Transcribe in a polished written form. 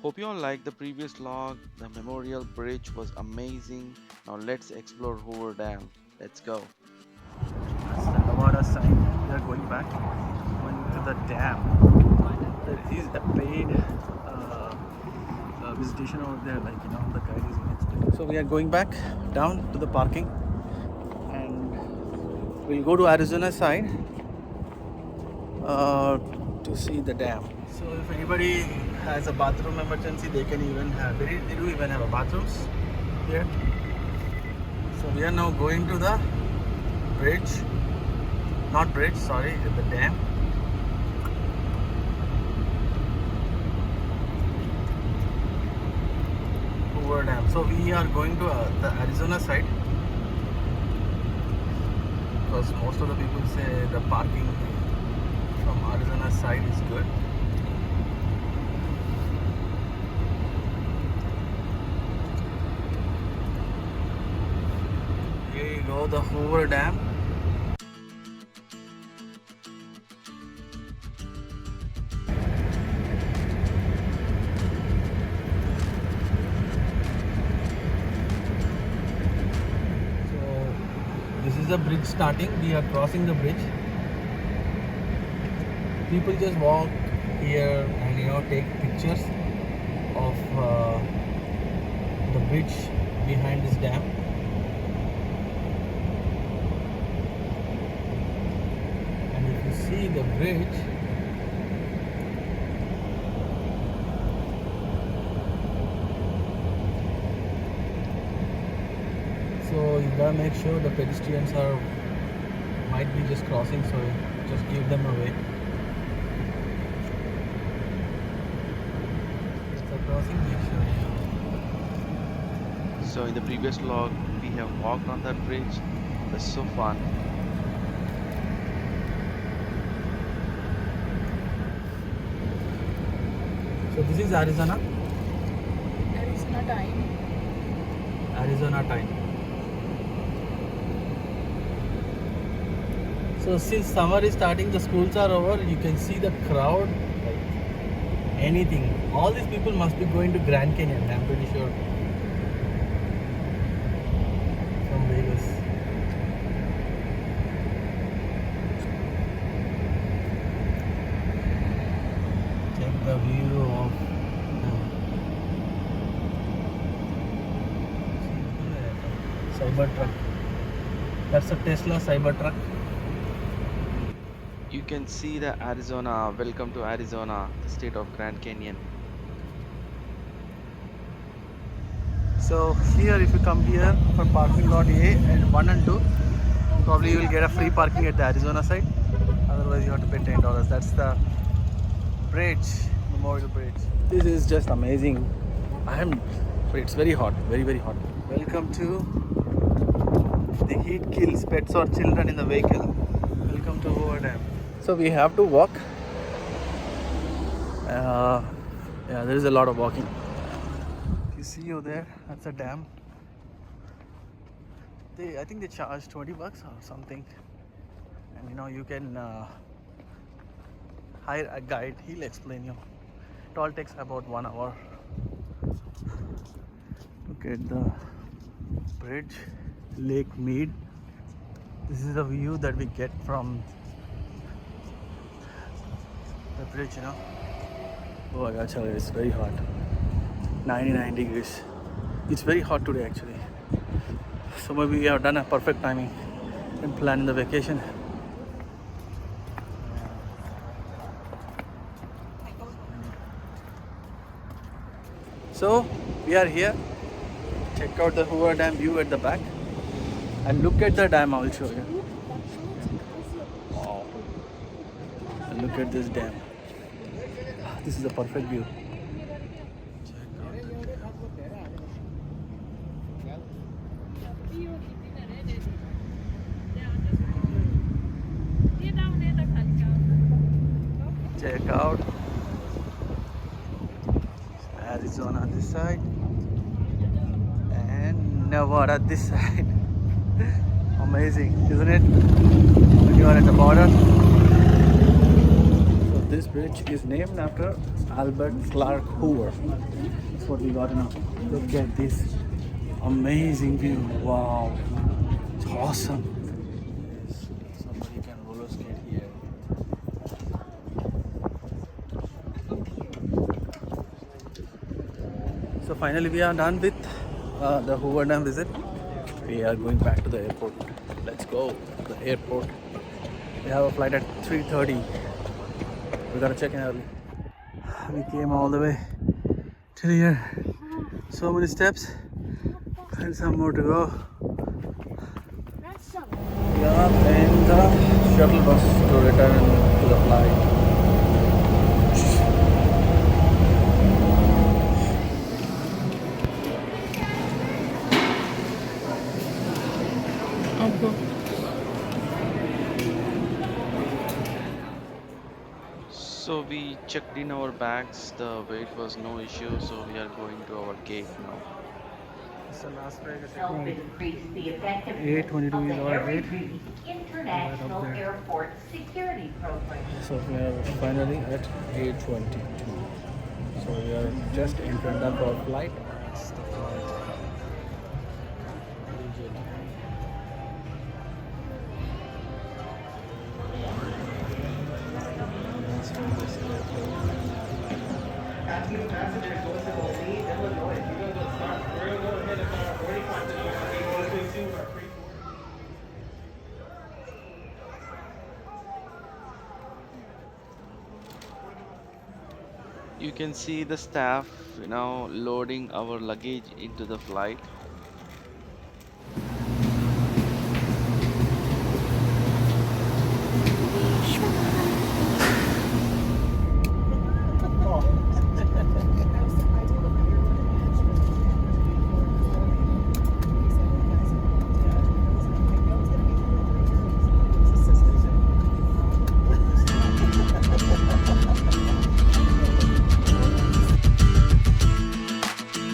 Hope you all liked the previous log. The Memorial Bridge was amazing. Now let's explore Hoover Dam. Let's go. Nevada sign. We are going back, going to the dam. There is a paid visitation over there, like the guide is explaining. So we are going back down to the parking, and we'll go to Arizona side to see the dam. So if anybody has a bathroom emergency, they can even have. They do even have a bathrooms here. So we are now going to the bridge. Not bridge, sorry, the dam. Hoover Dam. So we are going to the Arizona side because most of the people say the parking from Arizona side is good. Here you go, the Hoover Dam. This is the bridge starting. We are crossing the bridge. People just walk here and take pictures of the bridge behind this dam. And if you see the bridge, so you gotta make sure the pedestrians might be just crossing, so just give them away. If they're crossing, make sure. So in the previous log, we have walked on that bridge. It was so fun. So this is Arizona. Arizona time. Arizona time. So since summer is starting, the schools are over, you can see the crowd, like anything. All these people must be going to Grand Canyon, I'm pretty sure. From Vegas. Check the view of Cybertruck. That's a Tesla Cybertruck. You can see the Arizona. Welcome to Arizona, the state of Grand Canyon. So here, if you come here for parking lot A and 1 and 2, probably you will get a free parking at the Arizona side. Otherwise, you have to pay $10. That's the bridge, Memorial Bridge. This is just amazing. But it's very hot, very very hot. Welcome to the heat kills pets or children in the vehicle. Welcome to Hoover Dam. So we have to walk. Yeah, there is a lot of walking. You see over there, that's a dam. I think they charge $20 or something, and you can hire a guide. He'll explain you. It all takes about 1 hour. Look at the bridge, Lake Mead. This is the view that we get from the bridge. Oh my gosh, it's very hot. 99 degrees. It's very hot today actually. So maybe we have done a perfect timing in planning the vacation. So we are here. Check out the Hoover Dam view at the back. And look at the dam, I will show you. Wow. And look at this dam. This is a perfect view. Check out Arizona this side and Nevada this side. Amazing, isn't it? When you are at the border. So this bridge is named after Albert Clark Hoover. That's what we got now. Look at this amazing view. Wow, it's awesome. Somebody can roller skate here. So finally we are done with the Hoover Dam visit. We are going back to the airport. Let's go to the airport. We have a flight at 3:30. We gotta check in early. We came all the way till here. So many steps and some more to go. We are in the shuttle bus to return to the flight. So we checked in our bags, the weight was no issue, so we are going to our gate now. It's the last break. Help increase the effectiveness 8:22 of the is our Harry gate. Reid Right up International there. Airport Security Program. So we are finally at 8:22. So we are just in front of our flight. It's the flight. You can see the staff, loading our luggage into the flight.